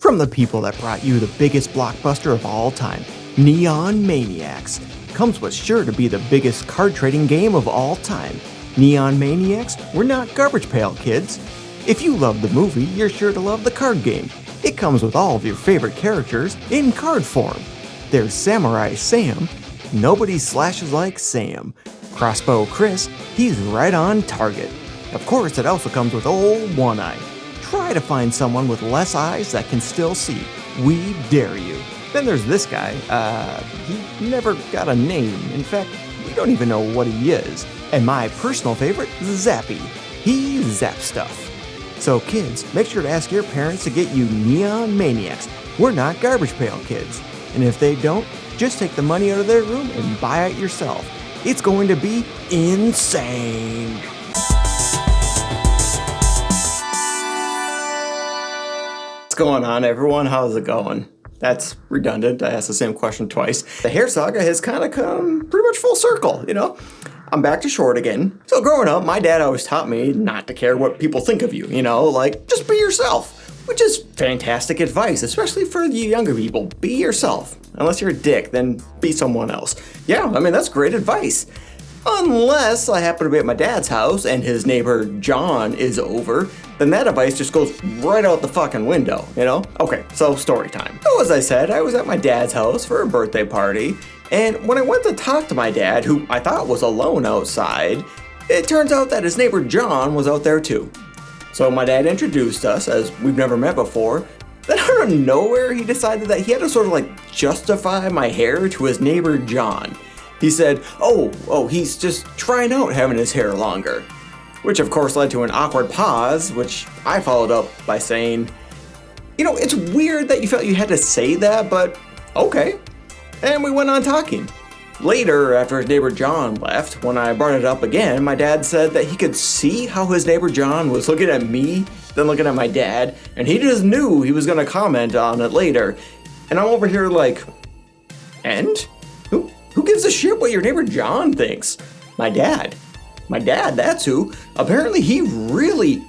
from the people that brought you the biggest blockbuster of all time, Neon Maniacs. Comes what's sure to be the biggest card trading game of all time. Neon Maniacs, we're not garbage pail kids. If you love the movie, you're sure to love the card game. It comes with all of your favorite characters in card form. There's Samurai Sam. Nobody slashes like Sam. Crossbow Chris, he's right on target. Of course, it also comes with Old One Eye. Try to find someone with less eyes that can still see. We dare you. Then there's this guy. He never got a name. In fact, we don't even know what he is. And my personal favorite, Zappy. He zaps stuff. So kids, make sure to ask your parents to get you Neon Maniacs. We're not garbage pail kids. And if they don't, just take the money out of their room and buy it yourself. It's going to be insane. What's going on, everyone? How's it going? That's redundant. I asked the same question twice. The hair saga has kind of come pretty much full circle, you know? I'm back to short again. So growing up, my dad always taught me not to care what people think of you, you know? Like, just be yourself, which is fantastic advice, especially for you younger people. Be yourself. Unless you're a dick, then be someone else. Yeah, I mean, that's great advice. Unless I happen to be at my dad's house and his neighbor John is over, then that advice just goes right out the fucking window, you know? Okay, so story time. So as I said, I was at my dad's house for a birthday party, and when I went to talk to my dad, who I thought was alone outside, it turns out that his neighbor John was out there too. So my dad introduced us as we've never met before. Then out of nowhere, he decided that he had to sort of like justify my hair to his neighbor John. He said, oh, he's just trying out having his hair longer. Which of course led to an awkward pause, which I followed up by saying, you know, it's weird that you felt you had to say that, but okay. And we went on talking. Later, after his neighbor John left, when I brought it up again, my dad said that he could see how his neighbor John was looking at me, then looking at my dad, and he just knew he was gonna comment on it later. And I'm over here like, and? Who gives a shit what your neighbor John thinks? My dad. My dad, that's who. Apparently he really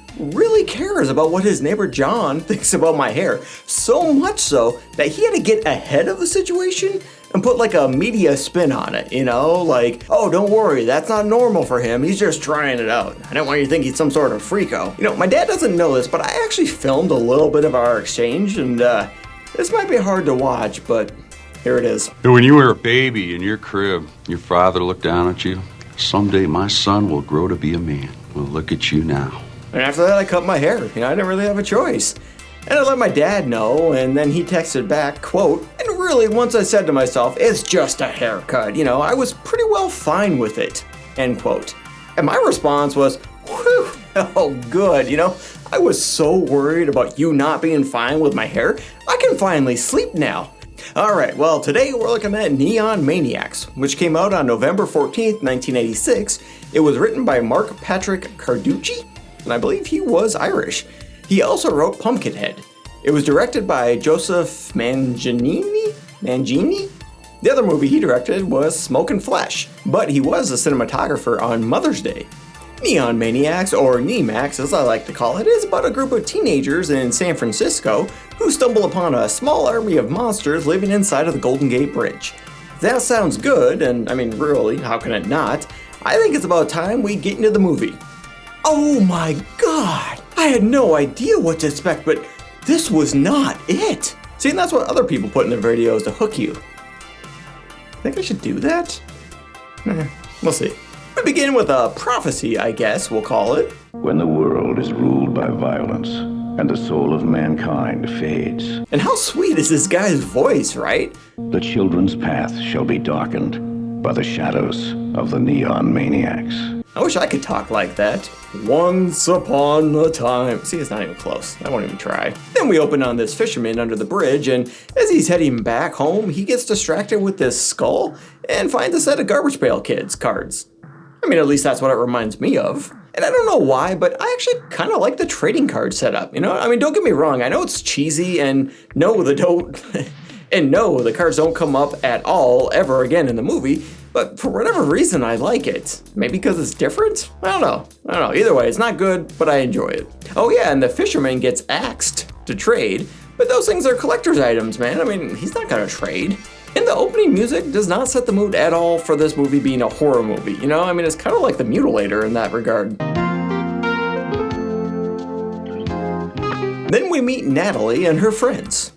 cares about what his neighbor John thinks about my hair. So much so that he had to get ahead of the situation and put like a media spin on it, you know? Like, oh, don't worry, that's not normal for him. He's just trying it out. I don't want you to think he's some sort of freako. You know, my dad doesn't know this, but I actually filmed a little bit of our exchange, and this might be hard to watch, but here it is. When you were a baby in your crib, your father looked down at you. Someday my son will grow to be a man. Well, look at you now. And after that, I cut my hair. You know, I didn't really have a choice. And I let my dad know, and then he texted back, quote, and really, once I said to myself, it's just a haircut, you know, I was pretty well fine with it, end quote. And my response was, whew, oh good, you know, I was so worried about you not being fine with my hair, I can finally sleep now. Alright, well today we're looking at Neon Maniacs, which came out on November 14th, 1986. It was written by Mark Patrick Carducci, and I believe he was Irish. He also wrote Pumpkinhead. It was directed by Joseph Mangini? The other movie he directed was Smokin' Flesh, but he was a cinematographer on Mother's Day. Neon Maniacs, or Nemacs as I like to call it, is about a group of teenagers in San Francisco who stumble upon a small army of monsters living inside of the Golden Gate Bridge. That sounds good, and I mean really, how can it not? I think it's about time we get into the movie. Oh my god! I had no idea what to expect, but this was not it! See, and that's what other people put in their videos to hook you. Think I should do that? We'll see. We begin with a prophecy, I guess we'll call it. When the world is ruled by violence and the soul of mankind fades. And how sweet is this guy's voice, right? The children's path shall be darkened by the shadows of the Neon Maniacs. I wish I could talk like that. Once upon a time. See, it's not even close. I won't even try. Then we open on this fisherman under the bridge, and as he's heading back home, he gets distracted with this skull and finds a set of Garbage Pail Kids cards. I mean, at least that's what it reminds me of. And I don't know why, but I actually kind of like the trading card setup, you know? I mean, don't get me wrong, I know it's cheesy, and no, the cards don't come up at all ever again in the movie, but for whatever reason, I like it. Maybe because it's different? I don't know. Either way, it's not good, but I enjoy it. Oh yeah, and the fisherman gets axed to trade, But those things are collector's items, man. I mean, he's not gonna trade. And the opening music does not set the mood at all for this movie being a horror movie, you know? I mean, it's kind of like The Mutilator in that regard. Then we meet Natalie and her friends.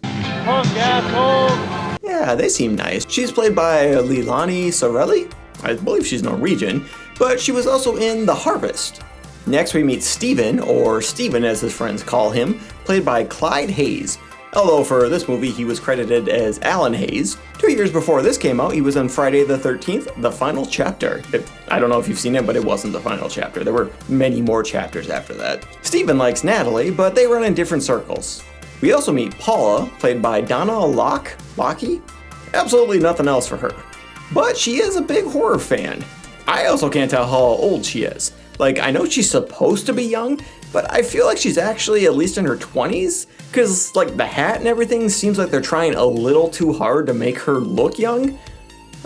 Yeah, they seem nice. She's played by Leilani Sarelli. I believe she's Norwegian, but she was also in The Harvest. Next we meet Steven, or Steven as his friends call him, played by Clyde Hayes. Although for this movie he was credited as Alan Hayes. 2 years before this came out, he was in Friday the 13th, The Final Chapter. I don't know if you've seen it, but it wasn't the final chapter. There were many more chapters after that. Steven likes Natalie, but they run in different circles. We also meet Paula, played by Donna Locke. Absolutely nothing else for her. But she is a big horror fan. I also can't tell how old she is. Like, I know she's supposed to be young, but I feel like she's actually at least in her 20s, because, like, the hat and everything seems like they're trying a little too hard to make her look young.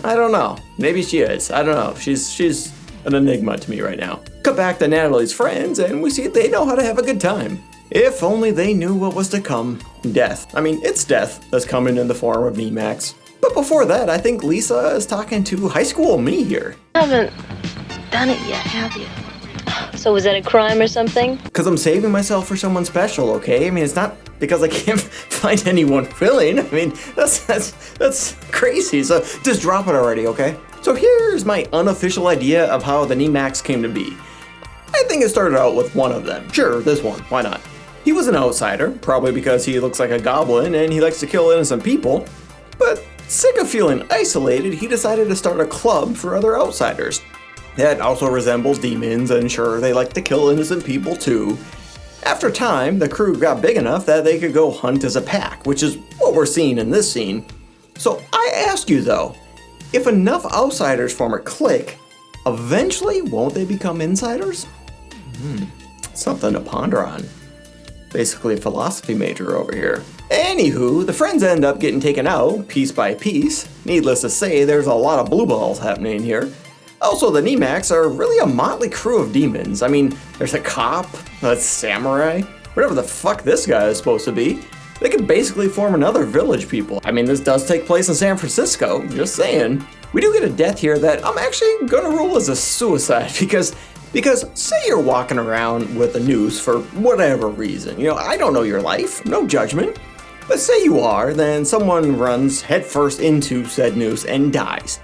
I don't know. Maybe she is. I don't know. She's an enigma to me right now. Cut back to Natalie's friends, and we see they know how to have a good time. If only they knew what was to come. Death. I mean, it's death that's coming in the form of Maniacs. But before that, I think Lisa is talking to high school me here. I haven't done it yet, have you? So was that a crime or something? Because I'm saving myself for someone special, okay? I mean, it's not because I can't find anyone willing. I mean, that's crazy. So just drop it already, okay? So here's my unofficial idea of how the Maniacs came to be. I think it started out with one of them. Sure, this one. Why not? He was an outsider, probably because he looks like a goblin and he likes to kill innocent people. But sick of feeling isolated, he decided to start a club for other outsiders. That also resembles demons, and sure, they like to kill innocent people too. After time, the crew got big enough that they could go hunt as a pack, which is what we're seeing in this scene. So I ask you though, if enough outsiders form a clique, eventually won't they become insiders? Something to ponder on. Basically a philosophy major over here. Anywho, the friends end up getting taken out piece by piece. Needless to say, there's a lot of blue balls happening here. Also, the Maniacs are really a motley crew of demons. I mean, there's a cop, a samurai, whatever the fuck this guy is supposed to be. They could basically form another village people. I mean, this does take place in San Francisco, just saying. We do get a death here that I'm actually gonna rule as a suicide because say you're walking around with a noose for whatever reason. You know, I don't know your life, no judgment. But say you are, then someone runs headfirst into said noose and dies.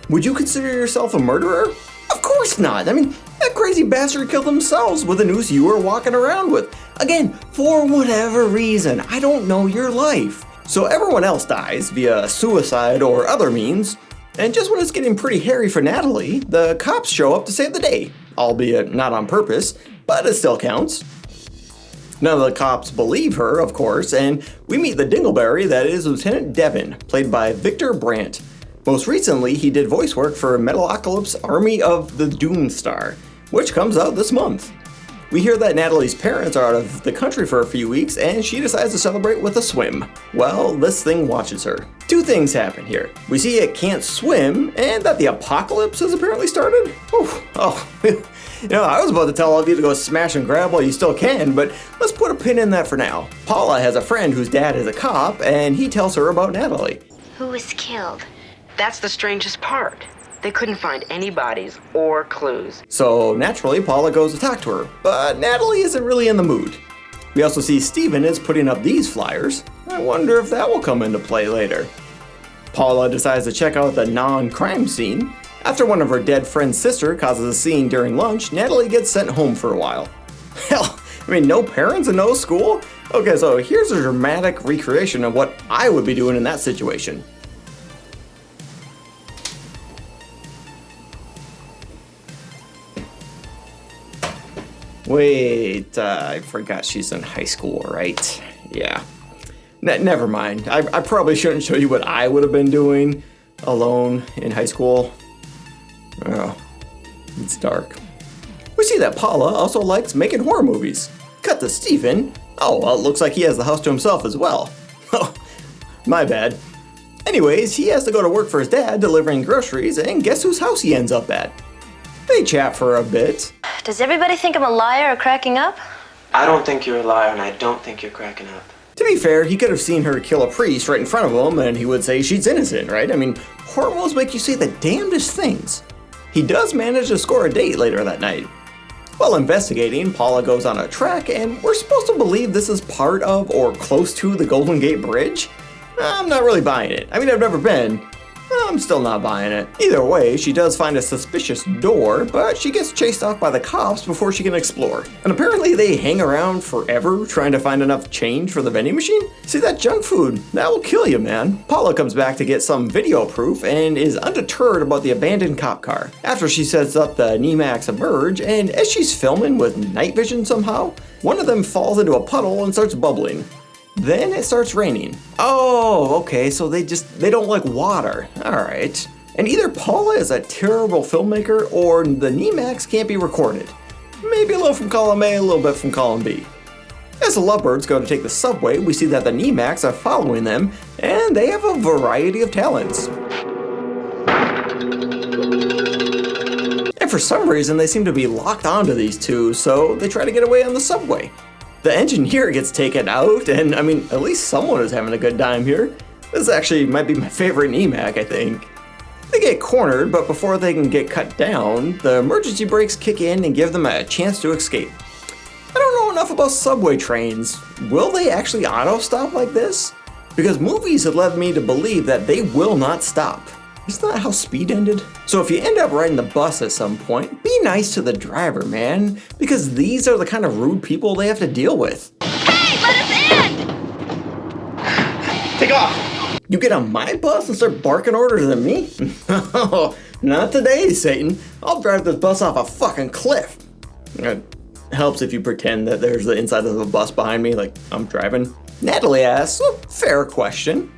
Would you consider yourself a murderer? Of course not. I mean, that crazy bastard killed themselves with a noose you were walking around with. Again, for whatever reason. I don't know your life. So everyone else dies via suicide or other means. And just when it's getting pretty hairy for Natalie, the cops show up to save the day. Albeit not on purpose, but it still counts. None of the cops believe her, of course, and we meet the dingleberry that is Lieutenant Devon, played by Victor Brandt. Most recently, he did voice work for Metalocalypse Army of the Doomstar, which comes out this month. We hear that Natalie's parents are out of the country for a few weeks, and she decides to celebrate with a swim. Well, this thing watches her. Two things happen here. We see it can't swim, and that the apocalypse has apparently started. You know, I was about to tell all of you to go smash and grab while you still can, but let's put a pin in that for now. Paula has a friend whose dad is a cop, and he tells her about Natalie. Who was killed? That's the strangest part. They couldn't find any bodies or clues. So naturally, Paula goes to talk to her, but Natalie isn't really in the mood. We also see Steven is putting up these flyers. I wonder if that will come into play later. Paula decides to check out the non-crime scene. After one of her dead friend's sister causes a scene during lunch, Natalie gets sent home for a while. Hell, I mean, no parents and no school? Okay, so here's a dramatic recreation of what I would be doing in that situation. Wait, I forgot she's in high school, right? Yeah. Never mind. I probably shouldn't show you what I would have been doing alone in high school. Oh, it's dark. We see that Paula also likes making horror movies. Cut to Steven. Oh, well, it looks like he has the house to himself as well. Oh, my bad. Anyways, he has to go to work for his dad delivering groceries, and guess whose house he ends up at? They chat for a bit. Does everybody think I'm a liar or cracking up? I don't think you're a liar, and I don't think you're cracking up. To be be fair, he could have seen her kill a priest right in front of him and he would say she's innocent, right? I mean, hormones make you say the damnedest things. He does manage to score a date later that night. While investigating, Paula goes on a trek and we're supposed to believe this is part of or close to the Golden Gate Bridge. I'm not really buying it. I mean, I've never been. I'm still not buying it. Either way, she does find a suspicious door, but she gets chased off by the cops before she can explore. And apparently they hang around forever trying to find enough change for the vending machine. See, that junk food, that will kill you, man. Paula comes back to get some video proof and is undeterred about the abandoned cop car. After she sets up the Nemax Emerge, and as she's filming with night vision somehow, one of them falls into a puddle and starts bubbling. Then it starts raining. Oh, okay, so they don't like water. Alright. And either Paula is a terrible filmmaker or the Nemax can't be recorded. Maybe a little from column A, a little bit from column B. As the lovebirds go to take the subway, we see that the Nemax are following them, and they have a variety of talents. And for some reason, they seem to be locked onto these two, so they try to get away on the subway. The engineer gets taken out, and I mean, at least someone is having a good time here. This actually might be my favorite Nemac, I think. They get cornered, but before they can get cut down, the emergency brakes kick in and give them a chance to escape. I don't know enough about subway trains. Will they actually auto-stop like this? Because movies have led me to believe that they will not stop. Isn't that how Speed ended? So if you end up riding the bus at some point, be nice to the driver, man, because these are the kind of rude people they have to deal with. Hey, let us in! Take off! You get on my bus and start barking orders at me? No, not today, Satan. I'll drive this bus off a fucking cliff. It helps if you pretend that there's the inside of the bus behind me, like I'm driving. Natalie asks, a fair question.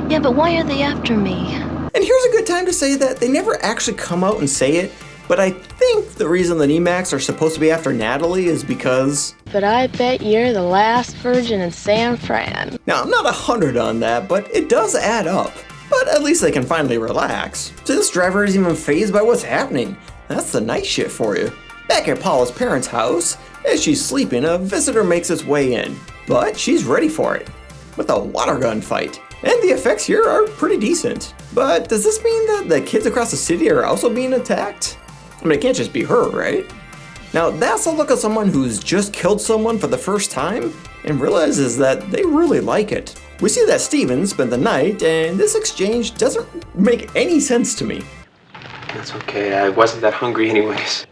Yeah, but why are they after me? And here's a good time to say that they never actually come out and say it, but I think the reason the Nemax are supposed to be after Natalie is because... But I bet you're the last virgin in San Fran. Now, I'm not 100 on that, but it does add up. But at least they can finally relax. So this driver isn't even fazed by what's happening. That's the night shit for you. Back at Paula's parents' house, as she's sleeping, a visitor makes its way in. But she's ready for it, with a water gun fight. And the effects here are pretty decent. But does this mean that the kids across the city are also being attacked? I mean, it can't just be her, right? Now, that's a look at someone who's just killed someone for the first time and realizes that they really like it. We see that Steven spent the night, and this exchange doesn't make any sense to me. That's okay, I wasn't that hungry anyways.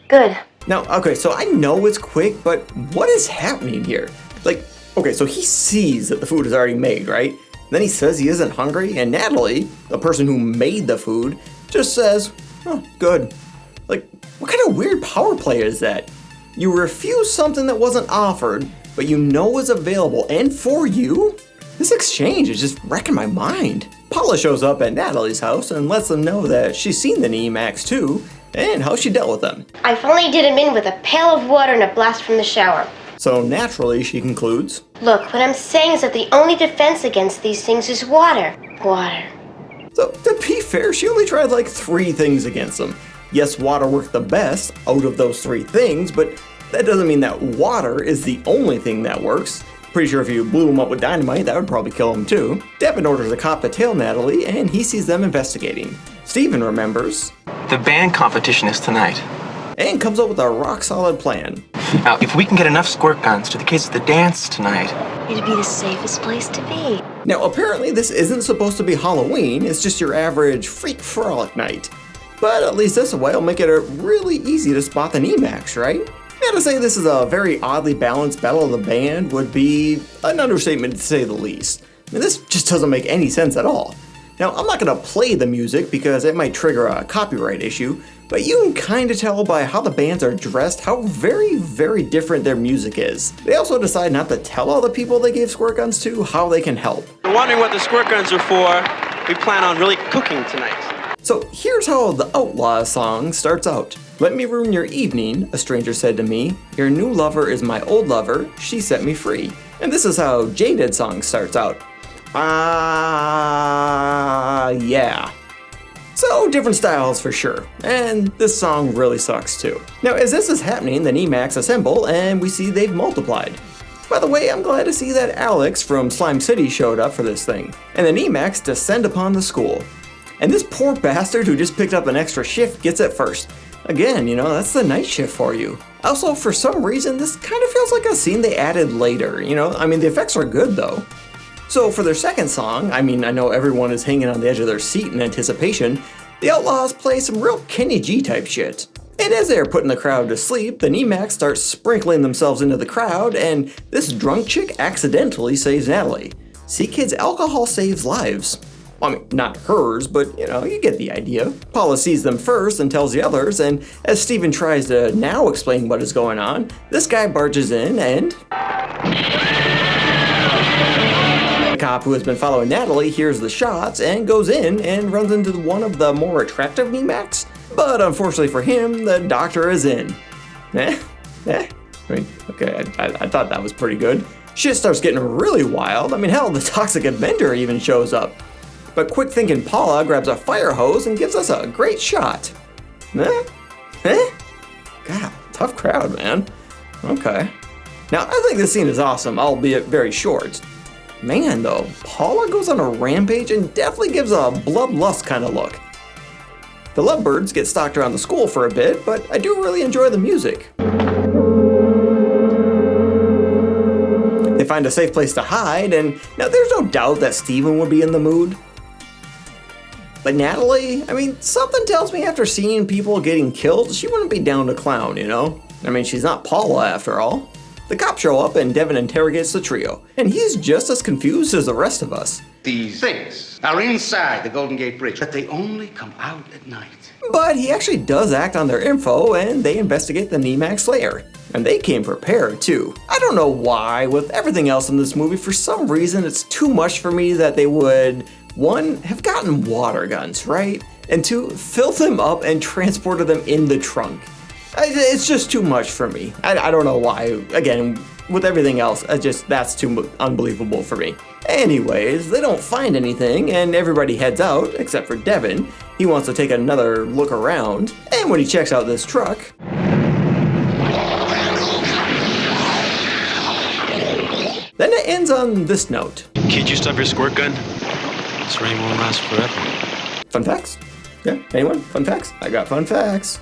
Good. Now, okay, so I know it's quick, but what is happening here? Like, okay, so he sees that the food is already made, right? Then he says he isn't hungry, and Natalie, the person who made the food, just says, oh, good. Like, what kind of weird power play is that? You refuse something that wasn't offered, but you know is available and for you? This exchange is just wrecking my mind. Paula shows up at Natalie's house and lets them know that she's seen the Nemax too, and how she dealt with them. I finally did him in with a pail of water and a blast from the shower. So naturally, she concludes, Look, what I'm saying is that the only defense against these things is water. Water. So to be fair, she only tried like 3 things against them. Yes, water worked the best out of those 3 things, but that doesn't mean that water is the only thing that works. Pretty sure if you blew him up with dynamite, that would probably kill him too. Devin orders a cop to tail Natalie, and he sees them investigating. Steven remembers, The band competition is tonight. and comes up with a rock-solid plan. Now, if we can get enough squirt guns to the kids at the dance tonight... It'd be the safest place to be. Now, apparently this isn't supposed to be Halloween, it's just your average freak frolic night. But at least this way will make it really easy to spot the Nemax, right? Now, to say this is a very oddly balanced battle of the band would be an understatement to say the least. I mean, this just doesn't make any sense at all. Now, I'm not going to play the music because it might trigger a copyright issue, but you can kind of tell by how the bands are dressed how very, very different their music is. They also decide not to tell all the people they gave squirt guns to how they can help. We're wondering what the squirt guns are for. We plan on really cooking tonight. So here's how the Outlaw song starts out. Let me ruin your evening, a stranger said to me. Your new lover is my old lover, she set me free. And this is how Jaded song starts out. Yeah. So different styles for sure, and this song really sucks too. Now as this is happening, the Nemax assemble and we see they've multiplied. By the way, I'm glad to see that Alex from Slime City showed up for this thing, and the Nemacs descend upon the school. And this poor bastard who just picked up an extra shift gets it first. Again, that's the night shift for you. Also, for some reason, this kind of feels like a scene they added later, the effects are good though. So for their second song, I know everyone is hanging on the edge of their seat in anticipation, the Outlaws play some real Kenny G type shit. And as they're putting the crowd to sleep, the Nemacs start sprinkling themselves into the crowd, and this drunk chick accidentally saves Natalie. See kids, alcohol saves lives. Not hers, but you get the idea. Paula sees them first and tells the others, and as Steven tries to now explain what is going on, this guy barges in and... The cop who has been following Natalie hears the shots and goes in and runs into one of the more attractive Nemacs. But unfortunately for him, the doctor is in. Okay, I thought that was pretty good. Shit starts getting really wild. Hell, the Toxic Avenger even shows up. But quick-thinking Paula grabs a fire hose and gives us a great shot. God, tough crowd, man. Okay. Now, I think this scene is awesome, albeit very short. Man, though, Paula goes on a rampage and definitely gives a bloodlust kind of look. The lovebirds get stalked around the school for a bit, but I do really enjoy the music. They find a safe place to hide, and now there's no doubt that Steven would be in the mood. But Natalie, something tells me after seeing people getting killed, she wouldn't be down to clown, she's not Paula after all. The cops show up and Devin interrogates the trio, and he's just as confused as the rest of us. These things are inside the Golden Gate Bridge, but they only come out at night. But he actually does act on their info, and they investigate the Nemax lair. And they came prepared, too. I don't know why, with everything else in this movie, for some reason it's too much for me that they would, 1, have gotten water guns, right? And 2, fill them up and transported them in the trunk. It's just too much for me. I don't know why. Again, with everything else, that's too unbelievable for me. Anyways, they don't find anything, and everybody heads out, except for Devin. He wants to take another look around, and when he checks out this truck... Then it ends on this note. Kid, you stop your squirt gun? This rain won't last forever. Fun facts? Yeah, anyone? Fun facts? I got fun facts.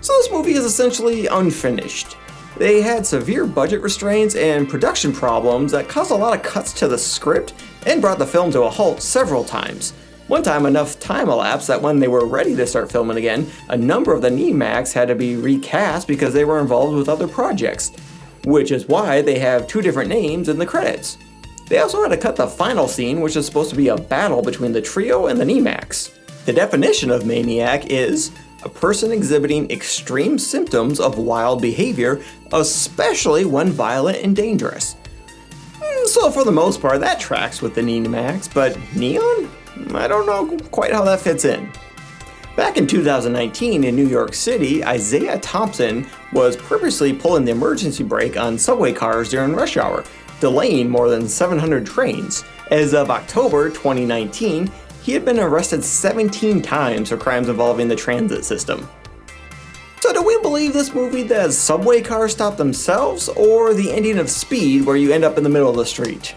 So this movie is essentially unfinished. They had severe budget restraints and production problems that caused a lot of cuts to the script and brought the film to a halt several times. One time, enough time elapsed that when they were ready to start filming again, a number of the Nemacs had to be recast because they were involved with other projects, which is why they have 2 different names in the credits. They also had to cut the final scene, which is supposed to be a battle between the trio and the Nemacs. The definition of maniac is a person exhibiting extreme symptoms of wild behavior, especially when violent and dangerous. So for the most part, that tracks with the Nemacs, but Neon? I don't know quite how that fits in. Back in 2019 in New York City, Isaiah Thompson was purposely pulling the emergency brake on subway cars during rush hour, delaying more than 700 trains. As of October 2019, he had been arrested 17 times for crimes involving the transit system. So do we believe this movie that subway cars stop themselves, or the ending of Speed where you end up in the middle of the street?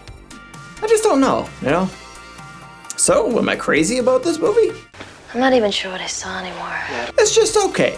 I just don't know, So, am I crazy about this movie? I'm not even sure what I saw anymore. It's just okay,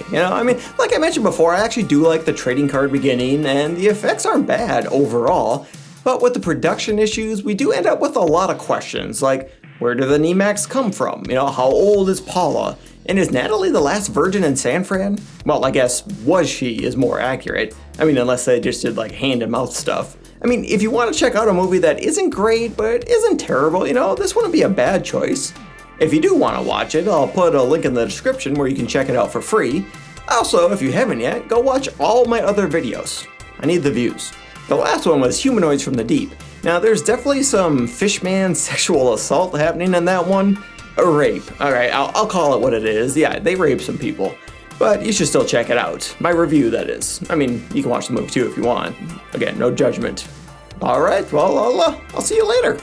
like I mentioned before, I actually do like the trading card beginning, and the effects aren't bad overall, but with the production issues, we do end up with a lot of questions, like, where do the Nemacs come from? How old is Paula? And is Natalie the last virgin in San Fran? Well, I guess, was she is more accurate. Unless they just did, hand-to-mouth stuff. If you want to check out a movie that isn't great, but isn't terrible, this wouldn't be a bad choice. If you do want to watch it, I'll put a link in the description where you can check it out for free. Also, if you haven't yet, go watch all my other videos. I need the views. The last one was Humanoids from the Deep. Now, there's definitely some fishman sexual assault happening in that one. A rape. Alright, I'll call it what it is. Yeah, they raped some people. But you should still check it out. My review, that is. You can watch the movie too if you want. Again, no judgment. Alright, well, I'll see you later.